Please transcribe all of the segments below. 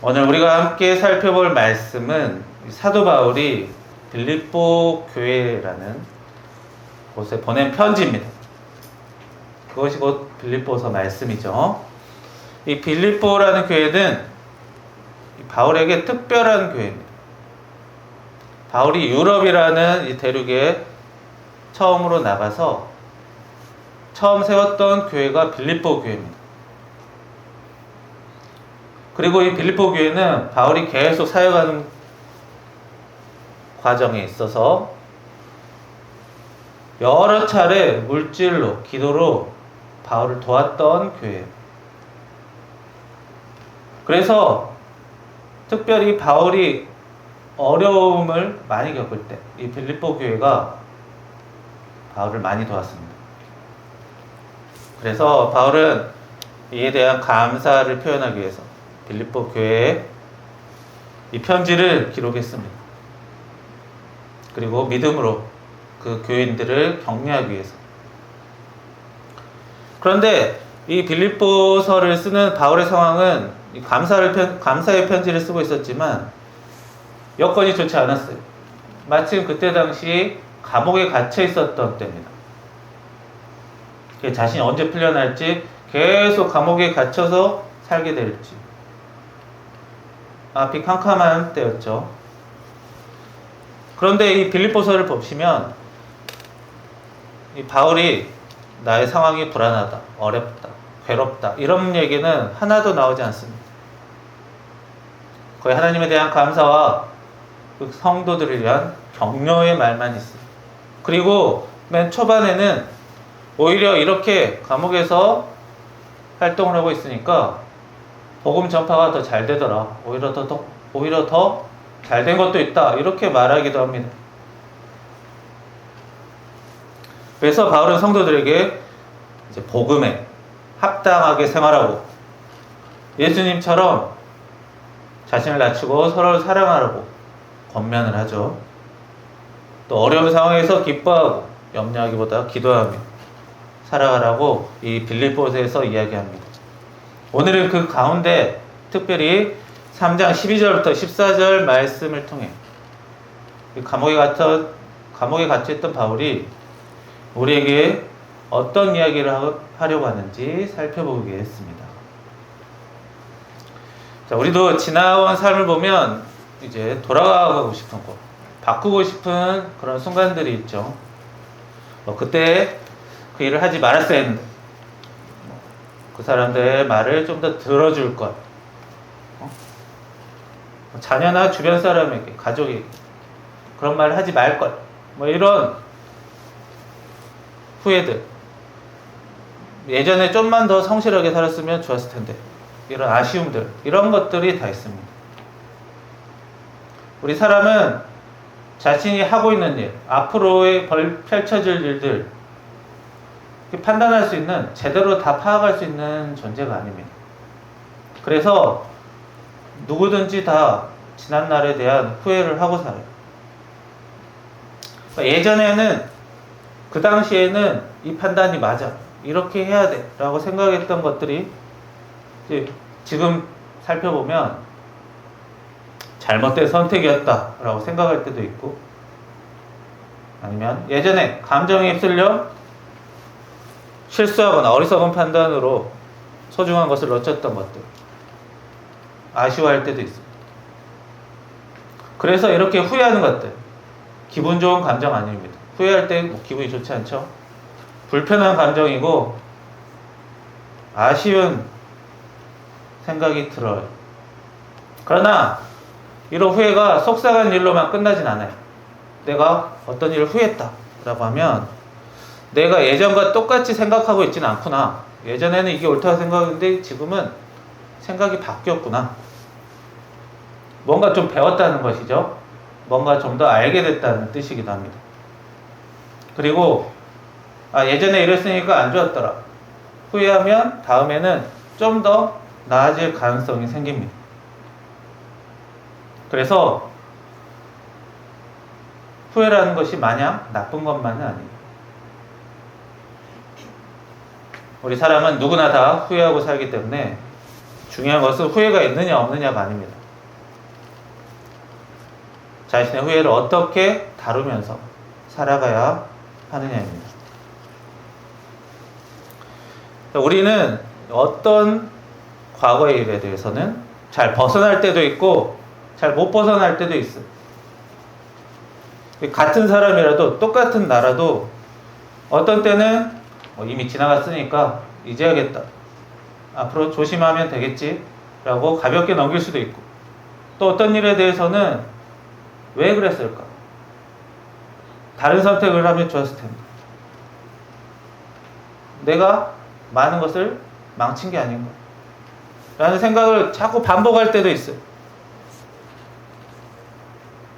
오늘 우리가 함께 살펴볼 말씀은 사도 바울이 빌립보 교회라는 곳에 보낸 편지입니다. 그것이 곧 빌립보서 말씀이죠. 이 빌립보라는 교회는 바울에게 특별한 교회입니다. 바울이 유럽이라는 이 대륙에 처음으로 나가서 처음 세웠던 교회가 빌립보 교회입니다. 그리고 이 빌립보 교회는 바울이 계속 사역하는 과정에 있어서 여러 차례 물질로, 기도로 바울을 도왔던 교회예요. 그래서 특별히 바울이 어려움을 많이 겪을 때 이 빌립보 교회가 바울을 많이 도왔습니다. 그래서 바울은 이에 대한 감사를 표현하기 위해서 빌립보 교회에 이 편지를 기록했습니다. 그리고 믿음으로 그 교인들을 격려하기 위해서. 그런데 이 빌립보서를 쓰는 바울의 상황은 감사의 편지를 쓰고 있었지만 여건이 좋지 않았어요. 마침 그때 당시 감옥에 갇혀 있었던 때입니다. 자신이 언제 풀려날지, 계속 감옥에 갇혀서 살게 될지 앞이 캄캄한 때였죠. 그런데 이 빌립보서를 보시면 이 바울이 나의 상황이 불안하다, 어렵다, 괴롭다 이런 얘기는 하나도 나오지 않습니다. 거의 하나님에 대한 감사와 그 성도들을 위한 격려의 말만 있어요. 그리고 맨 초반에는 오히려 이렇게 감옥에서 활동을 하고 있으니까 복음 전파가 더 잘 되더라. 오히려 더 잘 된 것도 있다. 이렇게 말하기도 합니다. 그래서 바울은 성도들에게 이제 복음에 합당하게 생활하고 예수님처럼 자신을 낮추고 서로를 사랑하라고 권면을 하죠. 또 어려운 상황에서 기뻐하고 염려하기보다 기도하며 살아가라고 이 빌립보서에서 이야기합니다. 오늘은 그 가운데 특별히 3장 12절부터 14절 말씀을 통해 감옥에 갇혀있던 바울이 우리에게 어떤 이야기를 하려고 하는지 살펴보겠습니다. 자, 우리도 지나온 삶을 보면 이제 돌아가고 싶은 곳, 바꾸고 싶은 그런 순간들이 있죠. 그때 그 일을 하지 말았어야 했는데, 그 사람들의 말을 좀 더 들어줄 것, 자녀나 주변 사람에게, 가족에게 그런 말을 하지 말 것, 이런 후회들, 예전에 좀만 더 성실하게 살았으면 좋았을 텐데, 이런 아쉬움들, 이런 것들이 다 있습니다. 우리 사람은 자신이 하고 있는 일, 앞으로의 펼쳐질 일들 판단할 수 있는, 제대로 다 파악할 수 있는 존재가 아닙니다. 그래서 누구든지 다 지난날에 대한 후회를 하고 살아요. 예전에는, 그 당시에는 이 판단이 맞아, 이렇게 해야 돼 라고 생각했던 것들이 지금 살펴보면 잘못된 선택이었다 라고 생각할 때도 있고, 아니면 예전에 감정에 휩쓸려 실수하거나 어리석은 판단으로 소중한 것을 놓쳤던 것들 아쉬워할 때도 있습니다. 그래서 이렇게 후회하는 것들, 기분 좋은 감정 아닙니다. 후회할 때 기분이 좋지 않죠? 불편한 감정이고 아쉬운 생각이 들어요. 그러나 이런 후회가 속상한 일로만 끝나진 않아요. 내가 어떤 일을 후회했다 라고 하면 내가 예전과 똑같이 생각하고 있지는 않구나. 예전에는 이게 옳다고 생각했는데 지금은 생각이 바뀌었구나. 뭔가 좀 배웠다는 것이죠. 뭔가 좀 더 알게 됐다는 뜻이기도 합니다. 그리고 예전에 이랬으니까 안 좋았더라. 후회하면 다음에는 좀 더 나아질 가능성이 생깁니다. 그래서 후회라는 것이 마냥 나쁜 것만은 아니에요. 우리 사람은 누구나 다 후회하고 살기 때문에 중요한 것은 후회가 있느냐 없느냐가 아닙니다. 자신의 후회를 어떻게 다루면서 살아가야 하느냐입니다. 우리는 어떤 과거의 일에 대해서는 잘 벗어날 때도 있고 잘 못 벗어날 때도 있어요. 같은 사람이라도 똑같은 나라도 어떤 때는 이미 지나갔으니까 잊어야겠다, 앞으로 조심하면 되겠지 라고 가볍게 넘길 수도 있고, 또 어떤 일에 대해서는 왜 그랬을까, 다른 선택을 하면 좋았을 텐데, 내가 많은 것을 망친 게 아닌가 라는 생각을 자꾸 반복할 때도 있어요.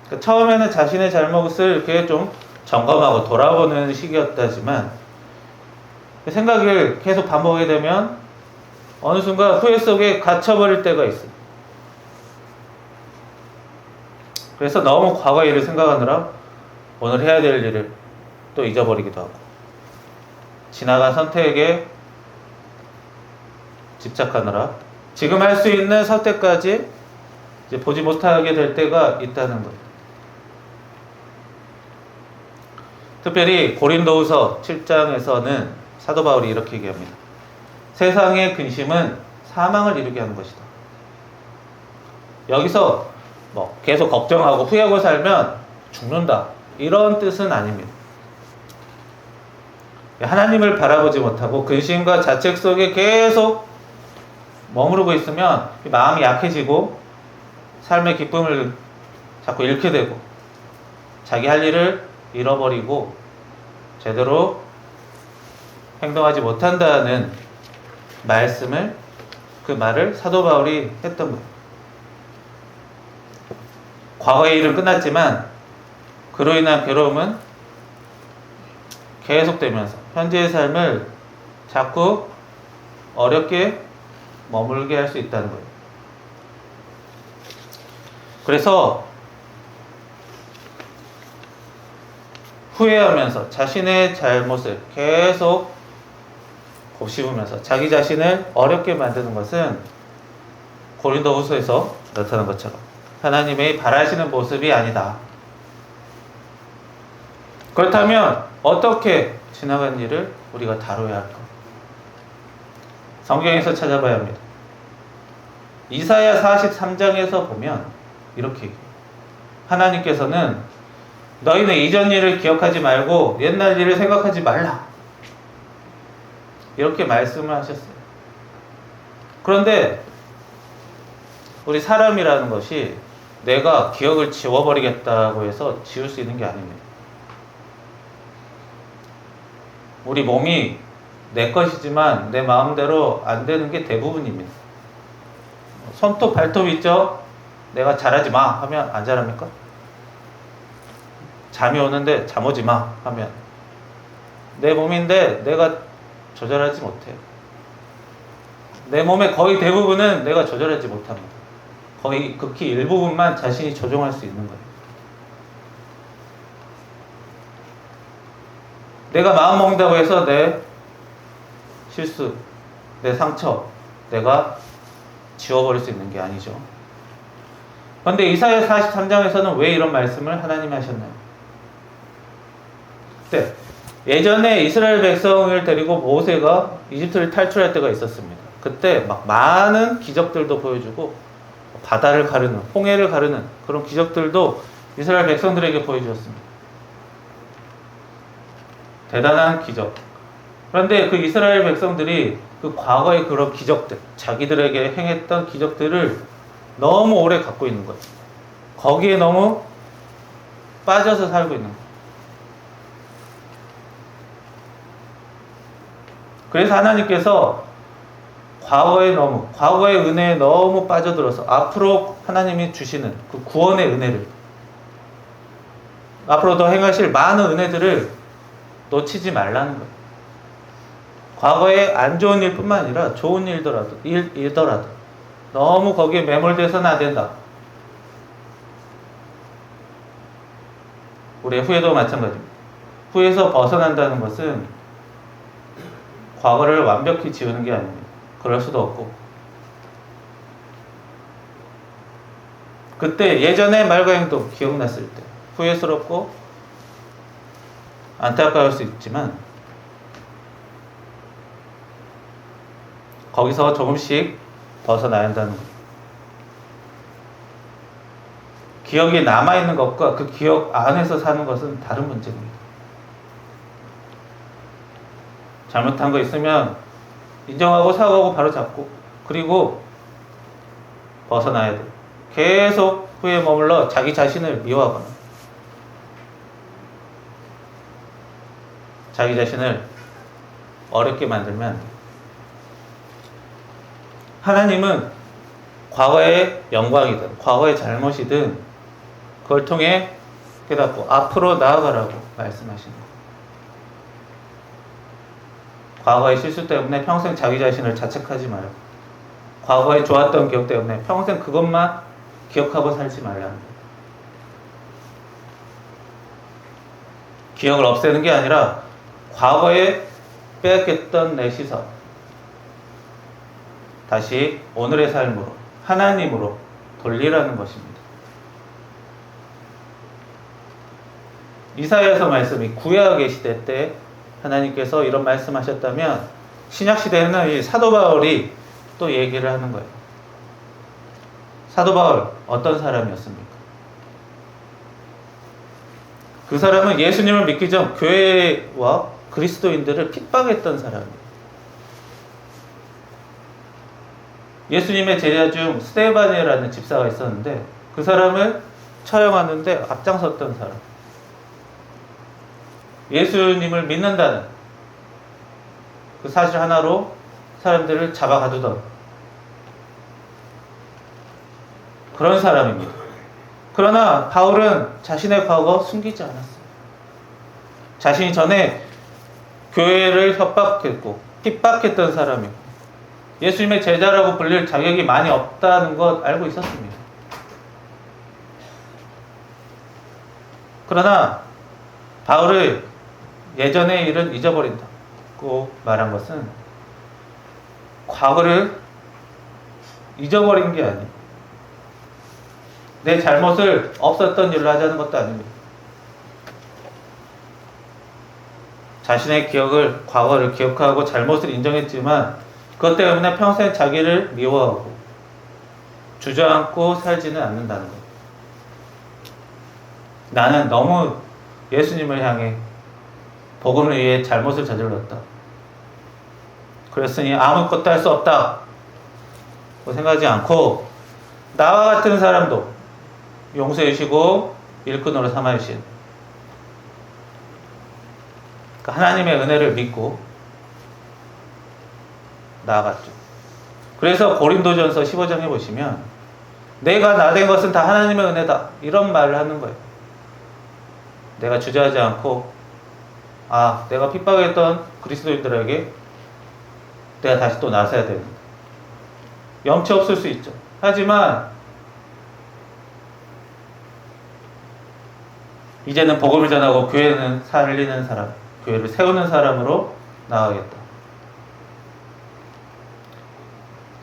그러니까 처음에는 자신의 잘못을 이렇게 좀 점검하고 돌아보는 시기였다지만, 생각을 계속 반복하게 되면 어느 순간 후회 속에 갇혀버릴 때가 있어요. 그래서 너무 과거의 일을 생각하느라 오늘 해야 될 일을 또 잊어버리기도 하고, 지나간 선택에 집착하느라 지금 할 수 있는 선택까지 이제 보지 못하게 될 때가 있다는 거예요. 특별히 고린도후서 7장에서는 사도 바울이 이렇게 얘기합니다. 세상의 근심은 사망을 이루게 하는 것이다. 여기서 계속 걱정하고 후회하고 살면 죽는다, 이런 뜻은 아닙니다. 하나님을 바라보지 못하고 근심과 자책 속에 계속 머무르고 있으면 마음이 약해지고 삶의 기쁨을 자꾸 잃게 되고 자기 할 일을 잃어버리고 제대로 행동하지 못한다는 말씀을, 그 말을 사도 바울이 했던 거예요. 과거의 일은 끝났지만 그로 인한 괴로움은 계속되면서 현재의 삶을 자꾸 어렵게 머물게 할 수 있다는 거예요. 그래서 후회하면서 자신의 잘못을 계속 곱씹으면서 자기 자신을 어렵게 만드는 것은 고린도후서에서 나타난 것처럼 하나님의 바라시는 모습이 아니다. 그렇다면 어떻게 지나간 일을 우리가 다뤄야 할까? 성경에서 찾아봐야 합니다. 이사야 43장에서 보면 이렇게 얘기해요. 하나님께서는 너희는 이전 일을 기억하지 말고 옛날 일을 생각하지 말라, 이렇게 말씀을 하셨어요. 그런데 우리 사람이라는 것이 내가 기억을 지워버리겠다고 해서 지울 수 있는 게 아닙니다. 우리 몸이 내 것이지만 내 마음대로 안 되는 게 대부분입니다. 손톱 발톱 있죠? 내가 잘하지 마 하면 안 잘합니까? 잠이 오는데 잠 오지 마 하면, 내 몸인데 내가 조절하지 못해요. 내 몸의 거의 대부분은 내가 조절하지 못합니다. 거의 극히 일부분만 자신이 조종할 수 있는 거예요. 내가 마음 먹는다고 해서 내 실수, 내 상처 내가 지워버릴 수 있는 게 아니죠. 그런데 이사야 43장에서는 왜 이런 말씀을 하나님이 하셨나요? 그때 예전에 이스라엘 백성을 데리고 모세가 이집트를 탈출할 때가 있었습니다. 그때 막 많은 기적들도 보여주고 바다를 가르는, 홍해를 가르는 그런 기적들도 이스라엘 백성들에게 보여주었습니다. 대단한 기적. 그런데 그 이스라엘 백성들이 그 과거의 그런 기적들, 자기들에게 행했던 기적들을 너무 오래 갖고 있는 거예요. 거기에 너무 빠져서 살고 있는 거예요. 그래서 하나님께서 과거의 은혜에 너무 빠져들어서 앞으로 하나님이 주시는 그 구원의 은혜를, 앞으로 더 행하실 많은 은혜들을 놓치지 말라는 거예요. 과거에 안 좋은 일뿐만 아니라 좋은 일더라도 너무 거기에 매몰돼서는 안 된다. 우리의 후회도 마찬가지입니다. 후회에서 벗어난다는 것은 과거를 완벽히 지우는 게 아닙니다. 그럴 수도 없고, 그때 예전의 말과 행동 기억났을 때 후회스럽고 안타까울 수 있지만 거기서 조금씩 벗어나야 한다는 것. 기억이 남아있는 것과 그 기억 안에서 사는 것은 다른 문제입니다. 잘못한 거 있으면 인정하고 사과하고 바로 잡고 그리고 벗어나야 돼요. 계속 후회에 머물러 자기 자신을 미워하거나 자기 자신을 어렵게 만들면 안 돼요. 하나님은 과거의 영광이든 과거의 잘못이든 그걸 통해 깨닫고 앞으로 나아가라고 말씀하시는 거예요. 과거의 실수 때문에 평생 자기 자신을 자책하지 말고 과거에 좋았던 기억 때문에 평생 그것만 기억하고 살지 말라는 거예요. 기억을 없애는 게 아니라 과거에 빼앗겼던 내 시선 다시 오늘의 삶으로 하나님으로 돌리라는 것입니다. 이사야서 말씀이 구약의 시대 때 하나님께서 이런 말씀하셨다면 신약 시대에는 이 사도 바울이 또 얘기를 하는 거예요. 사도 바울 어떤 사람이었습니까? 그 사람은 예수님을 믿기 전 교회와 그리스도인들을 핍박했던 사람이에요. 예수님의 제자 중 스데반이라는 집사가 있었는데 그 사람을 처형하는데 앞장섰던 사람. 예수님을 믿는다는 그 사실 하나로 사람들을 잡아가두던 그런 사람입니다. 그러나 바울은 자신의 과거 숨기지 않았어요. 자신이 전에 교회를 협박했고 핍박했던 사람이고 예수님의 제자라고 불릴 자격이 많이 없다는 것 알고 있었습니다. 그러나 바울의 예전의 일은 잊어버린다고 말한 것은 과거를 잊어버린 게 아니에요. 내 잘못을 없었던 일로 하자는 것도 아닙니다. 자신의 기억을, 과거를 기억하고 잘못을 인정했지만 그것 때문에 평생 자기를 미워하고 주저앉고 살지는 않는다는 것. 나는 너무 예수님을 향해 복음을 위해 잘못을 저질렀다. 그랬으니 아무것도 할 수 없다. 생각하지 않고 나와 같은 사람도 용서해 주시고 일꾼으로 삼아 주신 하나님의 은혜를 믿고 나아갔죠. 그래서 고린도전서 15장에 보시면 내가 나 된 것은 다 하나님의 은혜다. 이런 말을 하는 거예요. 내가 주저하지 않고 내가 핍박했던 그리스도인들에게 내가 다시 또 나서야 됩니다. 염치 없을 수 있죠. 하지만 이제는 복음을 전하고 교회는 살리는 사람, 교회를 세우는 사람으로 나아가겠다.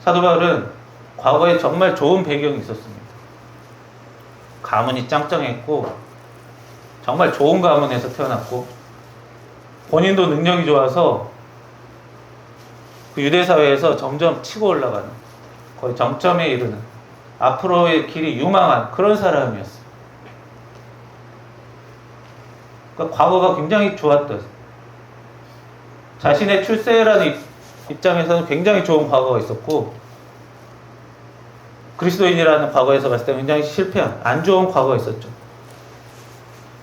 사도 바울은 과거에 정말 좋은 배경이 있었습니다. 가문이 짱짱했고 정말 좋은 가문에서 태어났고 본인도 능력이 좋아서 그 유대 사회에서 점점 치고 올라가는 거의 정점에 이르는 앞으로의 길이 유망한 그런 사람이었어요. 그러니까 과거가 굉장히 좋았던 자신의 출세라는 입장에서는 굉장히 좋은 과거가 있었고 그리스도인이라는 과거에서 봤을 때 굉장히 실패한 안 좋은 과거가 있었죠.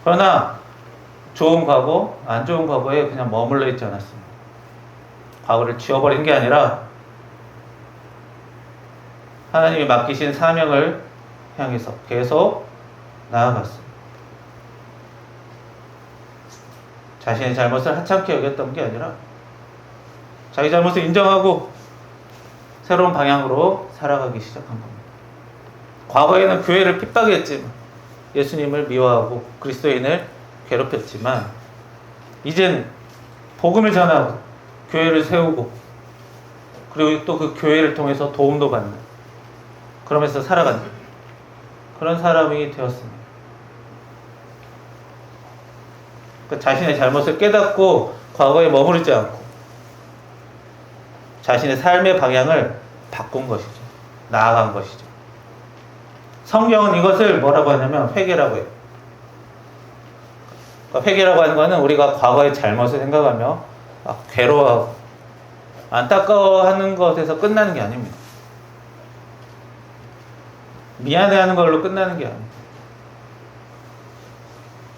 그러나 좋은 과거, 안 좋은 과거에 그냥 머물러 있지 않았습니다. 과거를 지워버린 게 아니라 하나님이 맡기신 사명을 향해서 계속 나아갔습니다. 자신의 잘못을 하찮게 여겼던 게 아니라 자기 잘못을 인정하고 새로운 방향으로 살아가기 시작한 겁니다. 과거에는 교회를 핍박했지만 예수님을 미워하고 그리스도인을 괴롭혔지만 이제는 복음을 전하고 교회를 세우고 그리고 또 그 교회를 통해서 도움도 받는 그러면서 살아가는 그런 사람이 되었습니다. 그러니까 자신의 잘못을 깨닫고 과거에 머무르지 않고 자신의 삶의 방향을 바꾼 것이죠. 나아간 것이죠. 성경은 이것을 뭐라고 하냐면 회개라고 해요. 그러니까 회개라고 하는 것은 우리가 과거의 잘못을 생각하며 괴로워하고 안타까워하는 것에서 끝나는 게 아닙니다. 미안해하는 걸로 끝나는 게 아닙니다.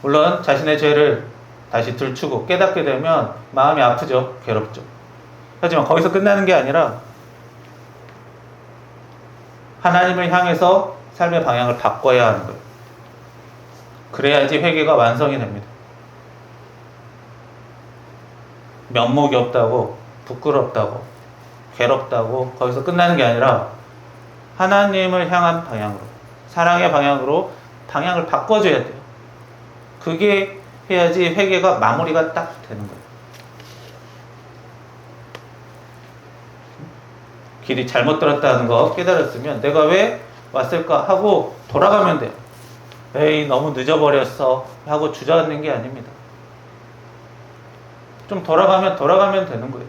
물론 자신의 죄를 다시 들추고 깨닫게 되면 마음이 아프죠. 괴롭죠. 하지만 거기서 끝나는 게 아니라 하나님을 향해서 삶의 방향을 바꿔야 하는 거예요. 그래야지 회개가 완성이 됩니다. 면목이 없다고, 부끄럽다고, 괴롭다고 거기서 끝나는 게 아니라 하나님을 향한 방향으로, 사랑의 방향으로 방향을 바꿔줘야 돼요. 그게 해야지 회개가 마무리가 딱 되는 거예요. 길이 잘못 들었다는 거 깨달았으면 내가 왜 왔을까 하고 돌아가면 돼요. 에이 너무 늦어버렸어 하고 주저앉는 게 아닙니다. 좀 돌아가면 되는 거예요.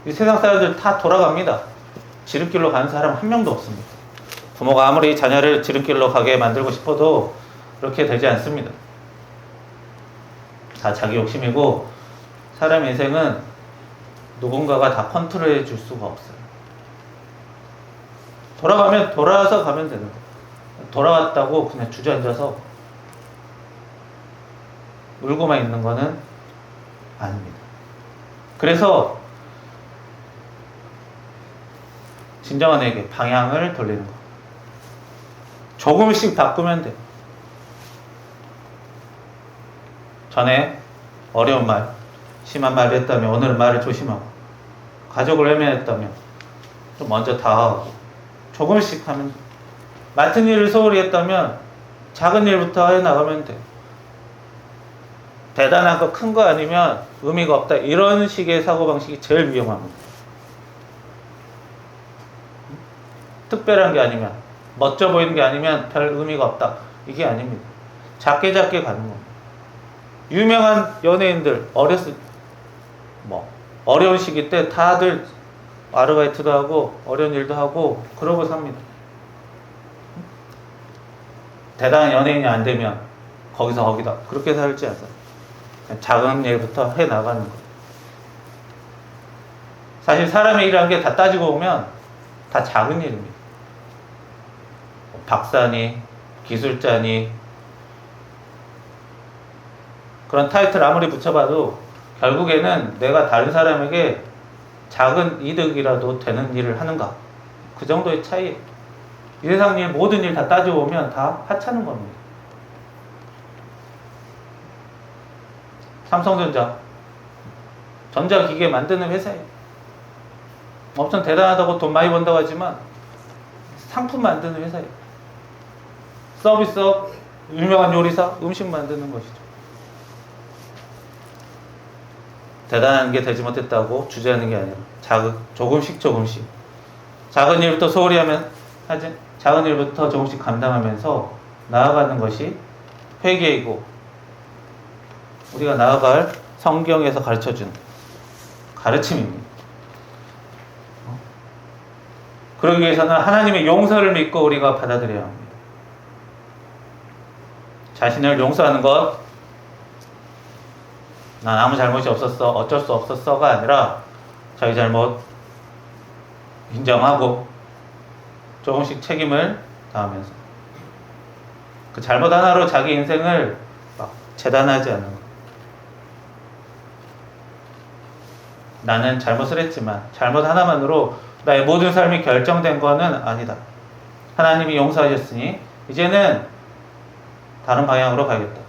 이 세상 사람들 다 돌아갑니다. 지름길로 가는 사람 한 명도 없습니다. 부모가 아무리 자녀를 지름길로 가게 만들고 싶어도 그렇게 되지 않습니다. 다 자기 욕심이고 사람 인생은 누군가가 다 컨트롤해 줄 수가 없어요. 돌아와서 가면 되는 거예요. 돌아왔다고 그냥 주저앉아서 울고만 있는 거는 아닙니다. 그래서 진정한 회개, 방향을 돌리는 거. 조금씩 바꾸면 돼요. 전에 어려운 말, 심한 말을 했다면 오늘은 말을 조심하고, 가족을 외면했다면 좀 먼저 다가가고, 조금씩 하면 돼요. 맡은 일을 소홀히 했다면 작은 일부터 해나가면 돼요. 대단한 거, 큰 거 아니면 의미가 없다. 이런 식의 사고방식이 제일 위험합니다. 특별한 게 아니면, 멋져 보이는 게 아니면 별 의미가 없다. 이게 아닙니다. 작게 가는 겁니다. 유명한 연예인들, 어려운 시기 때 다들 아르바이트도 하고, 어려운 일도 하고, 그러고 삽니다. 대단한 연예인이 안 되면, 거기다. 그렇게 살지 않아요. 작은 일부터 해 나가는 거예요. 사실 사람의 일이라는 게 다 따지고 보면 다 작은 일입니다. 박사니, 기술자니, 그런 타이틀 아무리 붙여봐도 결국에는 내가 다른 사람에게 작은 이득이라도 되는 일을 하는가. 그 정도의 차이예요. 이 세상 일, 모든 일 다 따지고 보면 다 하찮은 겁니다. 삼성전자, 전자기계 만드는 회사예요. 엄청 대단하다고 돈 많이 번다고 하지만 상품 만드는 회사예요. 서비스업, 유명한 요리사, 음식 만드는 것이죠. 대단한 게 되지 못했다고 주저하는 게 아니라 조금씩 작은 일부터 소홀히 하지, 작은 일부터 조금씩 감당하면서 나아가는 것이 회개이고, 우리가 나아갈 성경에서 가르쳐준 가르침입니다. 그러기 위해서는 하나님의 용서를 믿고 우리가 받아들여야 합니다. 자신을 용서하는 것, 난 아무 잘못이 없었어, 어쩔 수 없었어가 아니라 자기 잘못 인정하고 조금씩 책임을 다하면서 그 잘못 하나로 자기 인생을 막 재단하지 않는 것. 나는 잘못을 했지만 잘못 하나만으로 나의 모든 삶이 결정된 것은 아니다. 하나님이 용서하셨으니 이제는 다른 방향으로 가야겠다.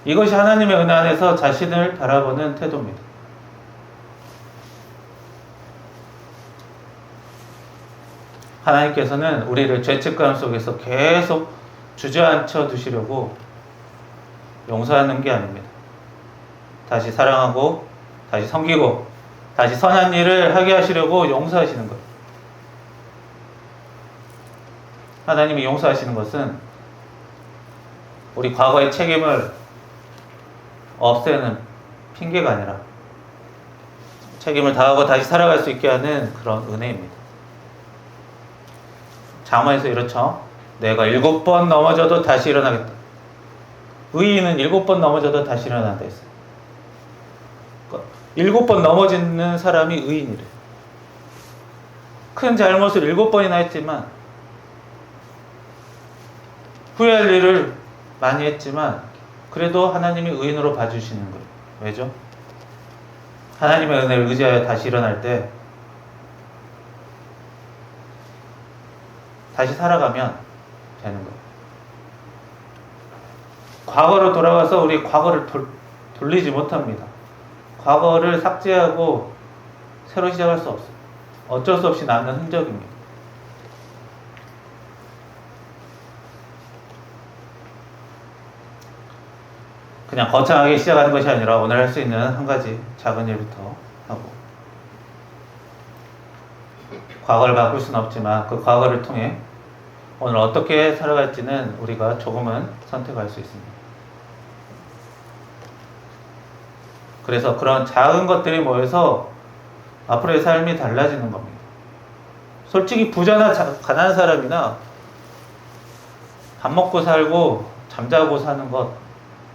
이것이 하나님의 은혜 안에서 자신을 바라보는 태도입니다. 하나님께서는 우리를 죄책감 속에서 계속 주저앉혀 두시려고 용서하는 게 아닙니다. 다시 사랑하고, 다시 섬기고, 다시 선한 일을 하게 하시려고 용서하시는 거예요. 하나님이 용서하시는 것은 우리 과거의 책임을 없애는 핑계가 아니라 책임을 다하고 다시 살아갈 수 있게 하는 그런 은혜입니다. 장마에서 이렇죠. 내가 7번 넘어져도 다시 일어나겠다. 의인은 7번 넘어져도 다시 일어난다 했어요. 7번 넘어지는 사람이 의인이래. 큰 잘못을 7번이나 했지만, 후회할 일을 많이 했지만 그래도 하나님이 의인으로 봐주시는 거예요. 왜죠? 하나님의 은혜를 의지하여 다시 일어날 때 다시 살아가면 되는 거예요. 과거로 돌아가서 우리 과거를 돌리지 못합니다. 과거를 삭제하고 새로 시작할 수 없어요. 어쩔 수 없이 남는 흔적입니다. 그냥 거창하게 시작하는 것이 아니라 오늘 할 수 있는 한 가지 작은 일부터 하고, 과거를 바꿀 수는 없지만 그 과거를 통해 오늘 어떻게 살아갈지는 우리가 조금은 선택할 수 있습니다. 그래서 그런 작은 것들이 모여서 앞으로의 삶이 달라지는 겁니다. 솔직히 부자나 가난한 사람이나 밥 먹고 살고 잠자고 사는 것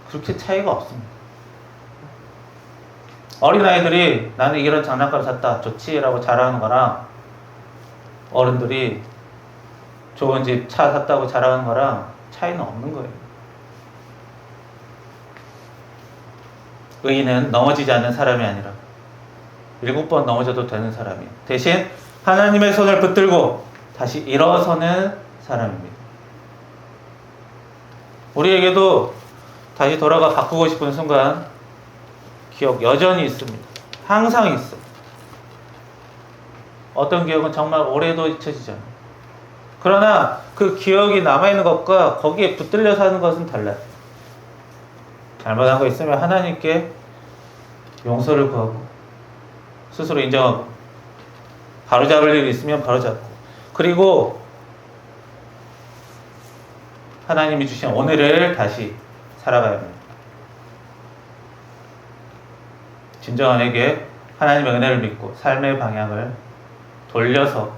그렇게 차이가 없습니다. 어린아이들이 나는 이런 장난감 샀다 좋지 라고 자랑하는 거랑 어른들이 좋은 집 차 샀다고 자랑하는 거랑 차이는 없는 거예요. 의인은 넘어지지 않는 사람이 아니라 7번 넘어져도 되는 사람이에요. 대신 하나님의 손을 붙들고 다시 일어서는 사람입니다. 우리에게도 다시 돌아가 바꾸고 싶은 순간 기억 여전히 있습니다. 항상 있어. 어떤 기억은 정말 오래도 잊혀지잖아요. 그러나 그 기억이 남아있는 것과 거기에 붙들려 사는 것은 달라요. 잘못한 거 있으면 하나님께 용서를 구하고 스스로 인정하고 바로잡을 일이 있으면 바로잡고, 그리고 하나님이 주신 오늘을 다시 살아가야 합니다. 진정한에게 하나님의 은혜를 믿고 삶의 방향을 돌려서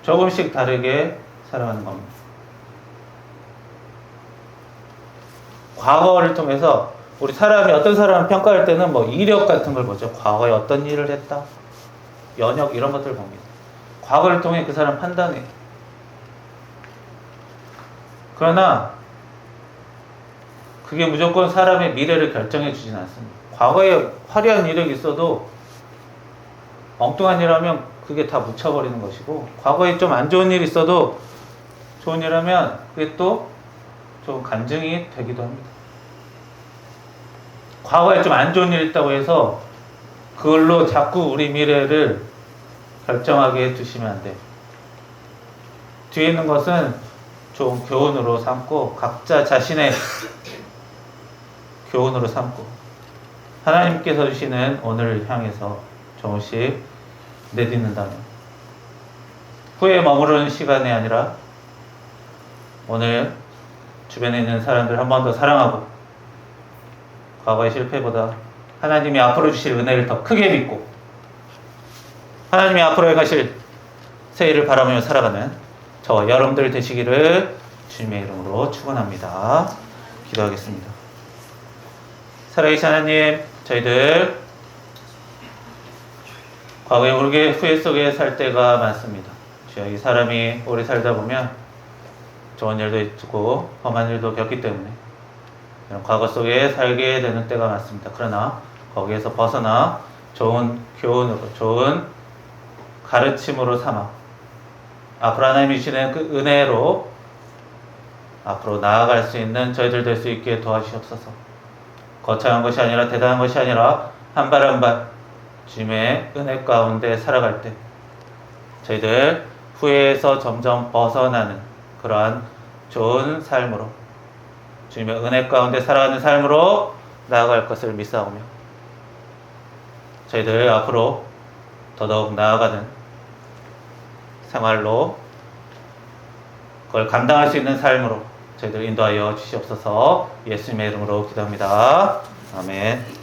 조금씩 다르게 살아가는 겁니다. 과거를 통해서 우리 사람이 어떤 사람을 평가할 때는 뭐 이력 같은 걸 보죠. 과거에 어떤 일을 했다, 연역 이런 것들을 봅니다. 과거를 통해 그 사람 판단해요. 그러나 그게 무조건 사람의 미래를 결정해 주진 않습니다. 과거에 화려한 이력이 있어도 엉뚱한 일 하면 그게 다 묻혀버리는 것이고, 과거에 좀 안 좋은 일이 있어도 좋은 일 하면 그게 또 좀 간증이 되기도 합니다. 과거에 좀 안 좋은 일이 있다고 해서 그걸로 자꾸 우리 미래를 결정하게 해주시면 안 돼요. 뒤에 있는 것은 좀 교훈으로 삼고 각자 자신의 교훈으로 삼고 하나님께서 주시는 오늘을 향해서 조금씩 내딛는다면, 후에 머무르는 시간이 아니라 오늘 주변에 있는 사람들 한 번 더 사랑하고 과거의 실패보다 하나님이 앞으로 주실 은혜를 더 크게 믿고 하나님이 앞으로 행하실 새해를 바라보며 살아가는 저와 여러분들 되시기를 주님의 이름으로 축원합니다. 기도하겠습니다. 살아계신 하나님, 저희들 과거에 모르게 후회 속에 살 때가 많습니다. 주여, 이 사람이 오래 살다 보면 좋은 일도 있고 험한 일도 겪기 때문에 이런 과거 속에 살게 되는 때가 많습니다. 그러나 거기에서 벗어나 좋은 교훈으로, 좋은 가르침으로 삼아 앞으로 하나님이 주시는 그 은혜로 앞으로 나아갈 수 있는 저희들 될 수 있게 도와주시옵소서. 거창한 것이 아니라 대단한 것이 아니라 한 발 한 발 주님의 은혜 가운데 살아갈 때 저희들 후회에서 점점 벗어나는 그러한 좋은 삶으로, 주님의 은혜 가운데 살아가는 삶으로 나아갈 것을 믿사오며 저희들 앞으로 더더욱 나아가는 생활로 그걸 감당할 수 있는 삶으로 저희들 인도하여 주시옵소서. 예수님의 이름으로 기도합니다. 아멘.